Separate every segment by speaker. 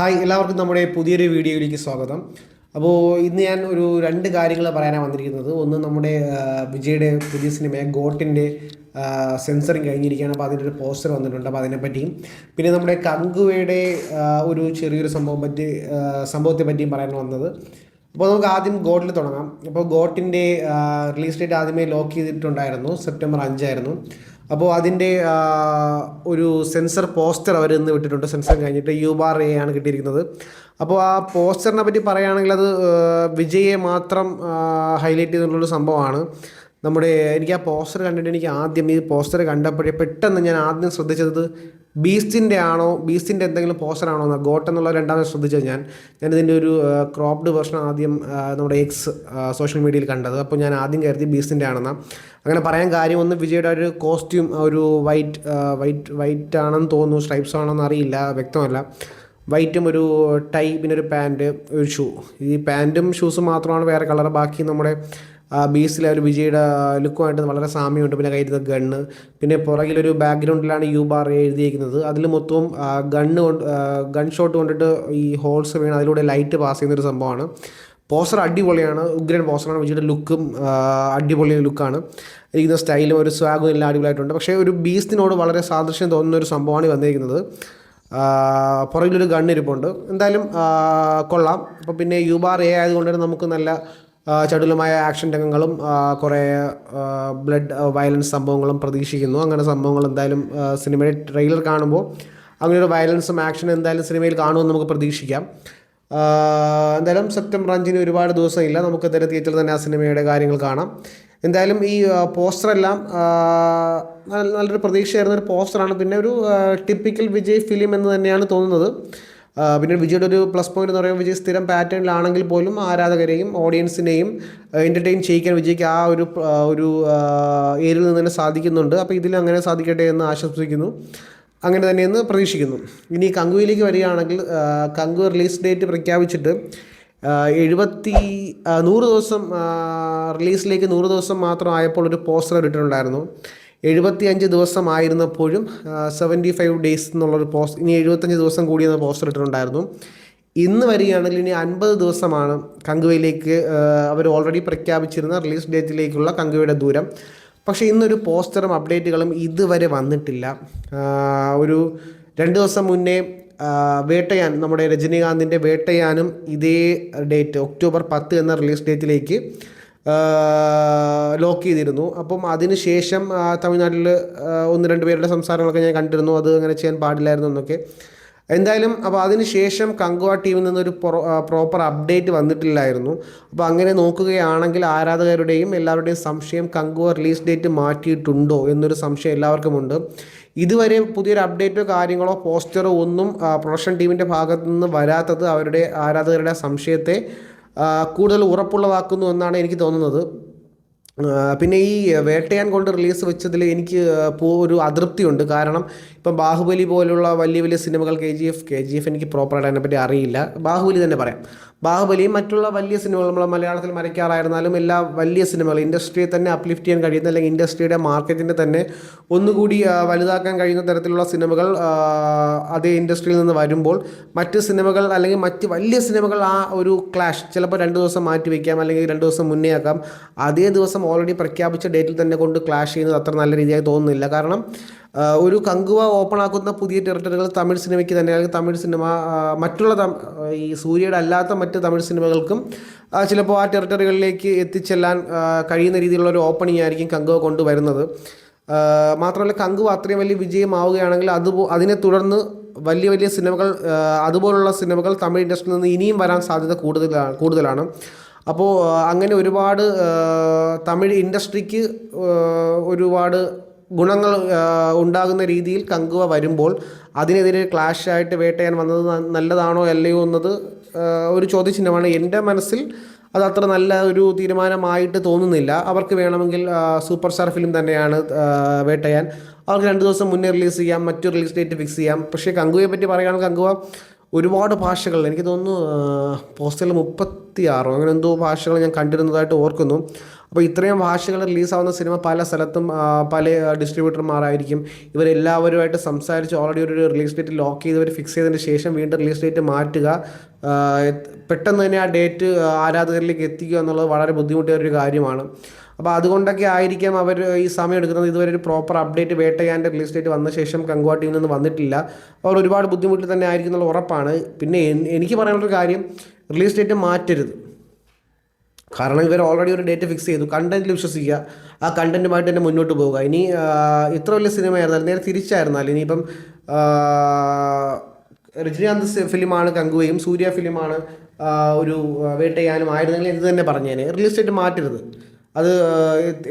Speaker 1: Hi എല്ലാവർക്കും നമ്മുടെ പുതിയൊരു വീഡിയോയിലേക്ക് സ്വാഗതം. അപ്പോൾ ഇന്ന് ഞാൻ രണ്ട് കാര്യങ്ങൾ പറയാനാണ് വന്നിരിക്കുന്നത്. ഒന്ന് നമ്മുടെ വിജയുടെ പുതിയ സിനിമ ഗോട്ടിൻ്റെ സെൻസറിങ് കഴിഞ്ഞിരിക്കുകയാണ്. അപ്പോൾ അതിൻ്റെ ഒരു പോസ്റ്റർ വന്നിട്ടുണ്ട്. അപ്പോൾ അതിനെപ്പറ്റിയും പിന്നെ നമ്മുടെ കങ്കുവയുടെ ഒരു ചെറിയൊരു സംഭവത്തെ പറ്റിയും പറയാൻ വന്നത്. അപ്പോൾ നമുക്ക് ആദ്യം ഗോട്ടിൽ തുടങ്ങാം. അപ്പോൾ ഗോട്ടിൻ്റെ റിലീസ് ഡേറ്റ് ആദ്യമേ ലോക്ക് ചെയ്തിട്ടുണ്ടായിരുന്നു, സെപ്റ്റംബർ 5 ആയിരുന്നു. അപ്പോൾ അതിൻ്റെ ഒരു സെൻസർ പോസ്റ്റർ അവർ ഇന്ന് വിട്ടിട്ടുണ്ട്. സെൻസർ കഴിഞ്ഞിട്ട് U/A ആണ് കിട്ടിയിരിക്കുന്നത്. അപ്പോൾ ആ പോസ്റ്ററിനെ പറ്റി പറയുകയാണെങ്കിൽ അത് വിജയെ മാത്രം ഹൈലൈറ്റ് ചെയ്തിട്ടുള്ളൊരു സംഭവമാണ്. എനിക്ക് ആ പോസ്റ്റർ കണ്ടിട്ട് എനിക്ക് ആദ്യം ഈ പോസ്റ്റർ കണ്ടപ്പോഴേ പെട്ടെന്ന് ഞാൻ ആദ്യം ശ്രദ്ധിച്ചത് ബീസ്റ്റിൻ്റെ എന്തെങ്കിലും പോസ്റ്റർ ആണോ എന്ന്. ഗോട്ട് എന്നുള്ള രണ്ടാമത് ശ്രദ്ധിച്ചത് ഞാനിതിൻ്റെ ഒരു ക്രോപ്ഡ് വെർഷൻ ആദ്യം നമ്മുടെ എക്സ് സോഷ്യൽ മീഡിയയിൽ കണ്ടത്. അപ്പോൾ ഞാൻ ആദ്യം കരുതി ബീസ്റ്റിൻ്റെ ആണെന്നാണ്. അങ്ങനെ പറയാൻ കാര്യം ഒന്ന്, വിജയുടെ ഒരു കോസ്റ്റ്യൂം ഒരു വൈറ്റ് ആണെന്ന് തോന്നുന്നു, സ്ട്രൈപ്സ് ആണെന്ന് അറിയില്ല, വ്യക്തമല്ല. വൈറ്റും ഒരു ടൈ, പിന്നെ ഒരു പാൻറ്റ്, ഒരു ഷൂ. ഈ പാൻറ്റും ഷൂസും മാത്രമാണ് വേറെ കളർ. ബാക്കി നമ്മുടെ ബീസിലെ ഒരു വിജയുടെ ലുക്കുമായിട്ട് വളരെ സാമ്യമുണ്ട്. പിന്നെ കയ്യിൽ ഗണ്ണ്, പിന്നെ പുറകിലൊരു ബാക്ക്ഗ്രൗണ്ടിലാണ് U/A എഴുതിയിരിക്കുന്നത്. അതിൽ മൊത്തവും ഗൺ ഷോട്ട് കൊണ്ടിട്ട് ഈ ഹോൾസ് വീണ് അതിലൂടെ ലൈറ്റ് പാസ് ചെയ്യുന്നൊരു സംഭവമാണ്. പോസ്റ്റർ അടിപൊളിയാണ്, ഉഗ്രൻ പോസ്റ്ററാണ്. വിജയുടെ ലുക്കും അടിപൊളി ലുക്കാണ്. ഇരിക്കുന്ന സ്റ്റൈലും ഒരു സ്വാഗും എല്ലാം അടിപൊളിയായിട്ടുണ്ട്. പക്ഷേ ഒരു ബീസ്റ്റിനോട് വളരെ സാദൃശ്യം തോന്നുന്ന ഒരു സംഭവമാണ് വന്നിരിക്കുന്നത്. പുറകിലൊരു ഗണ്ണിരിപ്പുണ്ട്. എന്തായാലും കൊള്ളാം. അപ്പോൾ പിന്നെ U/A ആയതുകൊണ്ട് തന്നെ നമുക്ക് നല്ല ചടുലമായ ആക്ഷൻ രംഗങ്ങളും കുറേ ബ്ലഡ് വയലൻസ് സംഭവങ്ങളും പ്രതീക്ഷിക്കുന്നു. അങ്ങനെ സംഭവങ്ങൾ എന്തായാലും സിനിമയുടെ ട്രെയിലർ കാണുമ്പോൾ അങ്ങനെയൊരു വയലൻസും ആക്ഷനും എന്തായാലും സിനിമയിൽ കാണുമെന്ന് നമുക്ക് പ്രതീക്ഷിക്കാം. എന്തായാലും സെപ്റ്റംബർ 5 ഒരുപാട് ദിവസമില്ല, നമുക്ക് എന്തായാലും തിയേറ്ററിൽ തന്നെ ആ സിനിമയുടെ കാര്യങ്ങൾ കാണാം. എന്തായാലും ഈ പോസ്റ്ററെല്ലാം നല്ലൊരു പ്രതീക്ഷയായിരുന്നൊരു പോസ്റ്ററാണ്. പിന്നെ ഒരു ടിപ്പിക്കൽ വിജയ് ഫിലിം എന്ന് തന്നെയാണ് തോന്നുന്നത്. പിന്നെ വിജയുടെ ഒരു പ്ലസ് പോയിന്റ് എന്ന് പറയുമ്പോൾ, വിജയ് സ്ഥിരം പാറ്റേണിലാണെങ്കിൽ പോലും ആരാധകരെയും ഓഡിയൻസിനെയും എൻ്റർടൈൻ ചെയ്യിക്കാൻ വിജയ്ക്ക് ആ ഒരു ഏരിയയിൽ നിന്ന് തന്നെ സാധിക്കുന്നുണ്ട്. അപ്പോൾ ഇതിൽ അങ്ങനെ സാധിക്കട്ടെ എന്ന് ആശംസിക്കുന്നു, അങ്ങനെ തന്നെയെന്ന് പ്രതീക്ഷിക്കുന്നു. ഇനി കങ്കുവിലേക്ക് വരികയാണെങ്കിൽ, കങ്കു റിലീസ് ഡേറ്റ് പ്രഖ്യാപിച്ചിട്ട് 100 ദിവസം റിലീസിലേക്ക് 100 ദിവസം മാത്രം ആയപ്പോൾ ഒരു പോസ്റ്റർ ഇട്ടിട്ടുണ്ടായിരുന്നു. 75 ദിവസമായിരുന്നപ്പോഴും 75 ഡേയ്സ് എന്നുള്ളൊരു ഇനി 75 ദിവസം കൂടി എന്ന പോസ്റ്റർ ഇട്ടിട്ടുണ്ടായിരുന്നു. ഇന്ന് വരികയാണെങ്കിൽ ഇനി 50 ദിവസമാണ് കങ്കുവയിലേക്ക് അവർ ഓൾറെഡി പ്രഖ്യാപിച്ചിരുന്ന റിലീസ് ഡേറ്റിലേക്കുള്ള കങ്കുവയുടെ ദൂരം. പക്ഷേ ഇന്നൊരു പോസ്റ്ററും അപ്ഡേറ്റുകളും ഇതുവരെ വന്നിട്ടില്ല. ഒരു 2 ദിവസം മുന്നേ വേട്ടയാൻ, നമ്മുടെ രജനീകാന്തിൻ്റെ വേട്ടയാനും ഇതേ ഡേറ്റ് ഒക്ടോബർ 10 എന്ന റിലീസ് ഡേറ്റിലേക്ക് ലോക്ക് ചെയ്തിരുന്നു. അപ്പം അതിന് ശേഷം തമിഴ്നാട്ടിൽ 1-2 പേരുടെ സംസാരങ്ങളൊക്കെ ഞാൻ കണ്ടിരുന്നു, അത് അങ്ങനെ ചെയ്യാൻ പാടില്ലായിരുന്നു എന്നൊക്കെ. എന്തായാലും അപ്പോൾ അതിന് ശേഷം കങ്കുവ ടീമിൽ നിന്നൊരു പ്രോപ്പർ അപ്ഡേറ്റ് വന്നിട്ടില്ലായിരുന്നു. അപ്പോൾ അങ്ങനെ നോക്കുകയാണെങ്കിൽ ആരാധകരുടെയും എല്ലാവരുടെയും സംശയം കങ്കുവ റിലീസ് ഡേറ്റ് മാറ്റിയിട്ടുണ്ടോ എന്നൊരു സംശയം എല്ലാവർക്കുമുണ്ട്. ഇതുവരെ പുതിയൊരു അപ്ഡേറ്റോ കാര്യങ്ങളോ പോസ്റ്ററോ ഒന്നും പ്രൊഡക്ഷൻ ടീമിൻ്റെ ഭാഗത്തു നിന്ന് വരാത്തത് അവരുടെ ആരാധകരുടെ സംശയത്തെ കൂടുതൽ ഉറപ്പുള്ളതാക്കുന്നു എന്നാണ് എനിക്ക് തോന്നുന്നത്. പിന്നെ ഈ വേട്ടയാൻ കൊണ്ട് റിലീസ് വെച്ചതിൽ എനിക്ക് ഒരു അതൃപ്തിയുണ്ട്. കാരണം ഇപ്പം ബാഹുബലി പോലുള്ള വലിയ വലിയ സിനിമകൾ, KGF എനിക്ക് പ്രോപ്പറായിട്ട് അതിനെപ്പറ്റി അറിയില്ല, ബാഹുബലി തന്നെ പറയാം. ബാഹുബലിയും മറ്റുള്ള വലിയ സിനിമകൾ, നമ്മൾ മലയാളത്തിൽ മരയ്ക്കാറായിരുന്നാലും എല്ലാ വലിയ സിനിമകൾ ഇൻഡസ്ട്രിയെ തന്നെ അപ്ലിഫ്റ്റ് ചെയ്യാൻ കഴിയുന്ന, അല്ലെങ്കിൽ ഇൻഡസ്ട്രിയുടെ മാർക്കറ്റിനെ തന്നെ ഒന്നുകൂടി വലുതാക്കാൻ കഴിയുന്ന തരത്തിലുള്ള സിനിമകൾ അതേ ഇൻഡസ്ട്രിയിൽ നിന്ന് വരുമ്പോൾ മറ്റ് സിനിമകൾ അല്ലെങ്കിൽ മറ്റ് വലിയ സിനിമകൾ ആ ഒരു ക്ലാഷ് ചിലപ്പോൾ 2 ദിവസം മാറ്റി വയ്ക്കാം, അല്ലെങ്കിൽ 2 ദിവസം മുന്നേ ആക്കാം. അതേ ദിവസം ഓൾറെഡി പ്രഖ്യാപിച്ച ഡേറ്റിൽ തന്നെ കൊണ്ട് ക്ലാഷ് ചെയ്യുന്നത് അത്ര നല്ല രീതിയായി തോന്നുന്നില്ല. കാരണം ഒരു കങ്കുവ ഓപ്പൺ ആക്കുന്ന പുതിയ ടെറിട്ടറികൾ തമിഴ് സിനിമയ്ക്ക് തന്നെ, അല്ലെങ്കിൽ തമിഴ് സിനിമ മറ്റുള്ള ഈ സൂര്യയുടെ അല്ലാത്ത മറ്റ് തമിഴ് സിനിമകൾക്കും ചിലപ്പോൾ ആ ടെറിട്ടറികളിലേക്ക് എത്തിച്ചെല്ലാൻ കഴിയുന്ന രീതിയിലുള്ള ഒരു ഓപ്പണിംഗ് ആയിരിക്കും കങ്കുവ കൊണ്ടുവരുന്നത്. മാത്രമല്ല, കങ്കുവ അത്രയും വലിയ വിജയമാവുകയാണെങ്കിൽ അതിനെ തുടർന്ന് വലിയ വലിയ സിനിമകൾ, അതുപോലുള്ള സിനിമകൾ തമിഴ് ഇൻഡസ്ട്രിയിൽ നിന്ന് ഇനിയും വരാൻ സാധ്യത കൂടുതലാണ്. അപ്പോൾ അങ്ങനെ ഒരുപാട് തമിഴ് ഇൻഡസ്ട്രിക്ക് ഒരുപാട് ഗുണങ്ങൾ ഉണ്ടാകുന്ന രീതിയിൽ കങ്കുവ വരുമ്പോൾ അതിനെതിരെ ക്ലാഷായിട്ട് വേട്ടയാൻ വന്നത് നല്ലതാണോ അല്ലയോ എന്നത് ഒരു ചോദ്യചിഹ്നമാണ്. എൻ്റെ മനസ്സിൽ അത് അത്ര നല്ല ഒരു തീരുമാനമായിട്ട് തോന്നുന്നില്ല. അവർക്ക് വേണമെങ്കിൽ സൂപ്പർ സ്റ്റാർ ഫിലിം തന്നെയാണ് വേട്ടയാൻ, അവർക്ക് 2 ദിവസം മുന്നേ റിലീസ് ചെയ്യാം, മറ്റൊരു റിലീസ് ഡേറ്റ് ഫിക്സ് ചെയ്യാം. പക്ഷേ കങ്കുവയെ പറ്റി പറയുകയാണെങ്കിൽ കങ്കുവ ഒരുപാട് ഭാഷകൾ, എനിക്ക് തോന്നുന്നു പോസ്റ്ററിൽ 36 അങ്ങനെ എന്തോ ഭാഷകൾ ഞാൻ കണ്ടിരുന്നതായിട്ട് ഓർക്കുന്നു. അപ്പോൾ ഇത്രയും ഭാഷകൾ റിലീസാവുന്ന സിനിമ പല സ്ഥലത്തും പല ഡിസ്ട്രിബ്യൂട്ടർമാരായിരിക്കും. ഇവരെല്ലാവരുമായിട്ട് സംസാരിച്ച് ഓൾറെഡി ഒരു റിലീസ് ഡേറ്റ് ലോക്ക് ചെയ്തവർ ഫിക്സ് ചെയ്തതിന് ശേഷം വീണ്ടും റിലീസ് ഡേറ്റ് മാറ്റുക, പെട്ടെന്ന് തന്നെ ആ ഡേറ്റ് ആരാധകരിലേക്ക് എത്തിക്കുക എന്നുള്ളത് വളരെ ബുദ്ധിമുട്ടിയ ഒരു കാര്യമാണ്. അപ്പോൾ അതുകൊണ്ടൊക്കെ ആയിരിക്കാം അവർ ഈ സമയം എടുക്കുന്നത്. ഇതുവരെ ഒരു പ്രോപ്പർ അപ്ഡേറ്റ് വേട്ടയാൻ്റെ റിലീസ് ഡേറ്റ് വന്ന ശേഷം കങ്കുവ ടീമിൽ നിന്ന് വന്നിട്ടില്ല. അവർ ഒരുപാട് ബുദ്ധിമുട്ടിൽ തന്നെ ആയിരിക്കും എന്നുള്ള ഉറപ്പാണ്. പിന്നെ എനിക്ക് പറയാനുള്ളൊരു കാര്യം, റിലീസ് ഡേറ്റ് മാറ്റരുത്. കാരണം ഇവർ ഓൾറെഡി ഒരു ഡേറ്റ് ഫിക്സ് ചെയ്തു. കണ്ടന്റിൽ വിശ്വസിക്കുക, ആ കണ്ടന്റുമായിട്ട് തന്നെ മുന്നോട്ട് പോവുക. ഇനി ഇത്ര വലിയ സിനിമയായിരുന്നാലും നേരെ തിരിച്ചായിരുന്നാലും, ഇനിയിപ്പം രജനീകാന്ത് ഫിലിമാണ് കങ്കുവയും സൂര്യ ഫിലിമാണ് ഒരു വേട്ടയാനും ആയിരുന്നെങ്കിൽ ഇത് തന്നെ പറഞ്ഞേനെ. Release date മാറ്റരുത്. അത്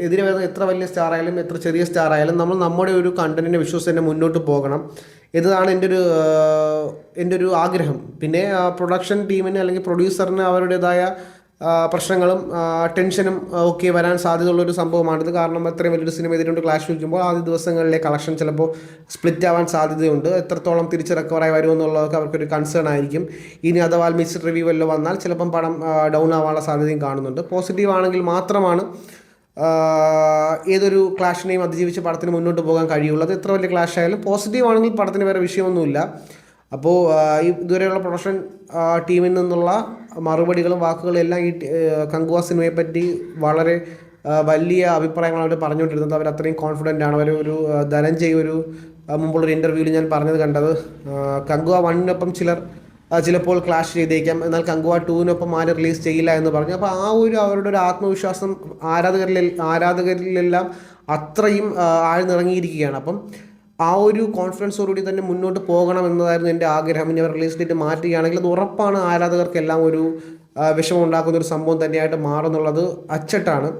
Speaker 1: എതിരെ വരുന്ന എത്ര വലിയ സ്റ്റാർ ആയാലും എത്ര ചെറിയ സ്റ്റാർ ആയാലും നമ്മൾ നമ്മുടെ ഒരു കണ്ടന്റിനെ വിശ്വസിച്ച് തന്നെ മുന്നോട്ട് പോകണം എന്നതാണ് എൻ്റെ ഒരു ആഗ്രഹം. പിന്നെ പ്രൊഡക്ഷൻ ടീമിന് അല്ലെങ്കിൽ പ്രൊഡ്യൂസറിന് അവരുടേതായ പ്രശ്നങ്ങളും ടെൻഷനും ഒക്കെ വരാൻ സാധ്യതയുള്ളൊരു സംഭവമാണിത്. കാരണം അത്രയും വലിയൊരു സിനിമ ഇതിനുകൊണ്ട് ക്ലാഷ് വയ്ക്കുമ്പോൾ ആദ്യ ദിവസങ്ങളിലെ കളക്ഷൻ ചിലപ്പോൾ സ്പ്ലിറ്റ് ആവാൻ സാധ്യതയുണ്ട്. എത്രത്തോളം തിരിച്ച് റിക്കവറായി വരുമെന്നുള്ളതൊക്കെ അവർക്കൊരു കൺസേൺ ആയിരിക്കും. ഇനി അഥവാ മിക്സ്ഡ് റിവ്യൂ വല്ലതും വന്നാൽ ചിലപ്പം പടം ഡൗൺ ആവാനുള്ള സാധ്യതയും കാണുന്നുണ്ട്. പോസിറ്റീവ് ആണെങ്കിൽ മാത്രമാണ് ഏതൊരു ക്ലാഷിനെയും അതിജീവിച്ച് പടത്തിന് മുന്നോട്ട് പോകാൻ കഴിയുള്ളൂ. അത് എത്ര വലിയ ക്ലാഷ് ആയാലും പോസിറ്റീവ് ആണെങ്കിൽ പടത്തിന് വേറെ വിഷയമൊന്നുമില്ല. അപ്പോൾ ഇതുവരെയുള്ള പ്രൊഡക്ഷൻ ടീമിൽ നിന്നുള്ള മറുപടികളും വാക്കുകളും എല്ലാം ഈ കങ്കുവ സിനിമയെ പറ്റി വളരെ വലിയ അഭിപ്രായങ്ങൾ അവർ പറഞ്ഞുകൊണ്ടിരുന്നത്. അവർ അത്രയും കോൺഫിഡൻ്റ് ആണ്. അവർ ഒരു ധനഞ്ജയ് ഒരു മുമ്പുള്ളൊരു ഇൻ്റർവ്യൂവിൽ ഞാൻ പറഞ്ഞത് കണ്ടത്, കങ്കുവ 1-നൊപ്പം ചിലപ്പോൾ ക്ലാഷ് ചെയ്തേക്കാം, എന്നാൽ കങ്കുവ 2-നൊപ്പം ആരും റിലീസ് ചെയ്യില്ല എന്ന് പറഞ്ഞു. അപ്പോൾ അവരുടെ ഒരു ആത്മവിശ്വാസം ആരാധകരിലെല്ലാം അത്രയും ആഴ്ന്നിറങ്ങിയിരിക്കുകയാണ്. അപ്പം ആ ഒരു കോൺഫിഡൻസോടുകൂടി തന്നെ മുന്നോട്ട് പോകണം എന്നതായിരുന്നു എൻ്റെ ആഗ്രഹം. ഇനി അവർ റിലീസ് ഡേറ്റ് മാറ്റുകയാണെങ്കിൽ അത് ഉറപ്പാണ് ആരാധകർക്കെല്ലാം ഒരു വിഷമം ഉണ്ടാക്കുന്ന ഒരു സംഭവം തന്നെയായിട്ട് മാറുന്നുള്ളത് അച്ചട്ടാണ്.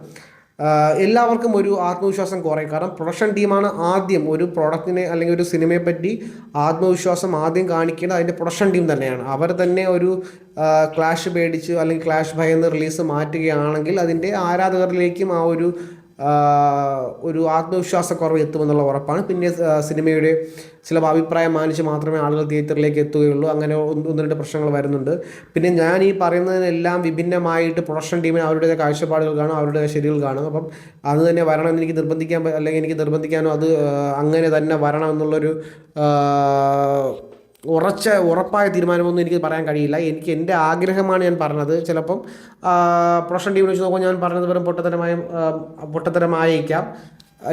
Speaker 1: എല്ലാവർക്കും ഒരു ആത്മവിശ്വാസം കുറയും. കാരണം പ്രൊഡക്ഷൻ ടീമാണ് ആദ്യം ഒരു പ്രോഡക്റ്റിനെ അല്ലെങ്കിൽ ഒരു സിനിമയെ പറ്റി ആത്മവിശ്വാസം ആദ്യം കാണിക്കേണ്ടത് അതിൻ്റെ പ്രൊഡക്ഷൻ ടീം തന്നെയാണ്. അവർ തന്നെ ഒരു ക്ലാഷ് പേടിച്ച് അല്ലെങ്കിൽ ക്ലാഷ് ഭയന്ന് റിലീസ് മാറ്റുകയാണെങ്കിൽ അതിൻ്റെ ആരാധകരിലേക്കും ആ ഒരു ആത്മവിശ്വാസക്കുറവ് എത്തുമെന്നുള്ള ഉറപ്പാണ്. പിന്നെ സിനിമയുടെ ചില അഭിപ്രായം മാനിച്ച് മാത്രമേ ആളുകൾ തിയേറ്ററിലേക്ക് എത്തുകയുള്ളൂ. അങ്ങനെ ഒന്ന് രണ്ട് പ്രശ്നങ്ങൾ വരുന്നുണ്ട്. പിന്നെ ഞാൻ ഈ പറയുന്നതിനെല്ലാം വിഭിന്നമായിട്ട് പ്രൊഡക്ഷൻ ടീമിന് അവരുടെ കാഴ്ചപ്പാടുകൾ കാണും, അവരുടെ ശരികൾ കാണും. അപ്പം അത് തന്നെ വരണം എന്ന് എനിക്ക് നിർബന്ധിക്കാനോ അത് അങ്ങനെ തന്നെ വരണം എന്നുള്ളൊരു ഉറപ്പായ തീരുമാനമൊന്നും എനിക്ക് പറയാൻ കഴിയില്ല. എൻ്റെ ആഗ്രഹമാണ് ഞാൻ പറഞ്ഞത്. ചിലപ്പം പ്രൊഡക്ഷൻ ടീമിനെ വെച്ച് നോക്കുമ്പോൾ ഞാൻ പറഞ്ഞത് വെറും പൊട്ടത്തരമായേക്കാം.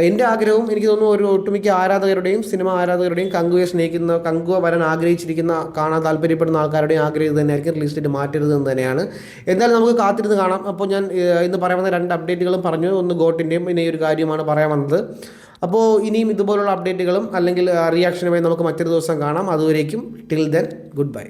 Speaker 1: എൻ്റെ ആഗ്രഹവും എനിക്ക് തോന്നുന്നു ഒരു ഒട്ടുമിക്ക ആരാധകരുടെയും സിനിമ ആരാധകരുടെയും കങ്കുവ വരാൻ ആഗ്രഹിച്ചിരിക്കുന്ന കാണാൻ താല്പര്യപ്പെടുന്ന ആൾക്കാരുടെയും ആഗ്രഹം തന്നെയായിരിക്കും റിലീസ് ഡേറ്റ് മാറ്റരുത് എന്ന് തന്നെയാണ്. എന്തായാലും നമുക്ക് കാത്തിരുന്ന് കാണാം. അപ്പോൾ ഞാൻ ഇന്ന് പറയാൻ വന്ന 2 അപ്ഡേറ്റുകളും പറഞ്ഞു. ഒന്ന് ഗോട്ടിൻ്റെയും പിന്നെ ഈ ഒരു കാര്യമാണ് പറയാൻ വന്നത്. അപ്പോൾ ഇനിയും ഇതുപോലുള്ള അപ്ഡേറ്റുകളും അല്ലെങ്കിൽ റിയാക്ഷനുമായി നമുക്ക് മറ്റൊരു ദിവസം കാണാം. അതുവരേക്കും ടിൽ ദെൻ ഗുഡ് ബൈ.